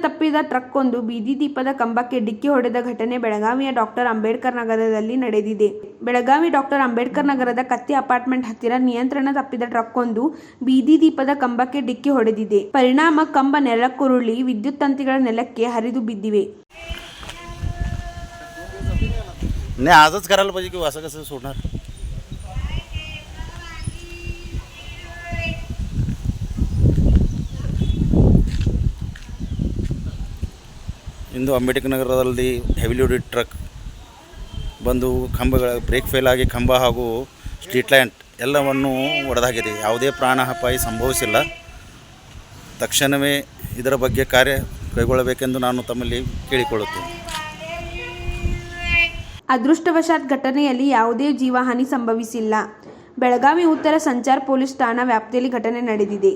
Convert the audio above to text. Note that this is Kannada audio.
ತಪ್ಪಿದ ಟ್ರಕ್ ಒಂದು ಬೀದಿ ದೀಪದ ಕಂಬಕ್ಕೆ ಡಿಕ್ಕಿ ಹೊಡೆದ ಘಟನೆ ಬೆಳಗಾವಿಯ ಡಾಕ್ಟರ್ ಅಂಬೇಡ್ಕರ್ ನಗರದಲ್ಲಿ ನಡೆದಿದೆ. ಬೆಳಗಾವಿ ಡಾಕ್ಟರ್ ಅಂಬೇಡ್ಕರ್ ನಗರದ ಕತ್ತಿ ಅಪಾರ್ಟ್ಮೆಂಟ್ ಹತ್ತಿರ ನಿಯಂತ್ರಣ ತಪ್ಪಿದ ಟ್ರಕ್ ಒಂದು ಬೀದಿ ದೀಪದ ಕಂಬಕ್ಕೆ ಡಿಕ್ಕಿ ಹೊಡೆದಿದೆ. ಪರಿಣಾಮ ಕಂಬ ನೆಲಕ್ಕುರುಳಿ ವಿದ್ಯುತ್ ತಂತಿಗಳ ನೆಲಕ್ಕೆ ಹರಿದು ಬಿದ್ದಿವೆ. नाही आजच करायला पाहिजे की असं कसं सोडणार. ಇಂದು ಅಂಬೇಡ್ಕರ್ ನಗರದಲ್ಲಿ ಹೆವಿ ಲೋಡೆಡ್ ಟ್ರಕ್ ಬಂದು ಕಂಬಗಳ ಬ್ರೇಕ್ ಫೇಲ್ ಆಗಿ ಕಂಬ ಹಾಗೂ ಸ್ಟ್ರೀಟ್ ಲೈಟ್ ಎಲ್ಲವನ್ನು ಒಡೆದಾಗಿದೆ. ಯಾವುದೇ ಪ್ರಾಣಾಪಾಯ ಸಂಭವಿಸಿಲ್ಲ. ತಕ್ಷಣವೇ ಇದರ ಬಗ್ಗೆ ಕಾರ್ಯ ಕೈಗೊಳ್ಳಬೇಕೆಂದು ನಾನು ತಮ್ಮಲ್ಲಿ ಕೇಳಿಕೊಳ್ಳುತ್ತೇನೆ. ಅದೃಷ್ಟವಶಾತ್ ಘಟನೆಯಲ್ಲಿ ಯಾವುದೇ ಜೀವಹಾನಿ ಸಂಭವಿಸಿಲ್ಲ. ಬೆಳಗಾವಿ ಉತ್ತರ ಸಂಚಾರ್ ಪೊಲೀಸ್ ಠಾಣಾ ವ್ಯಾಪ್ತಿಯಲ್ಲಿ ಘಟನೆ ನಡೆದಿದೆ.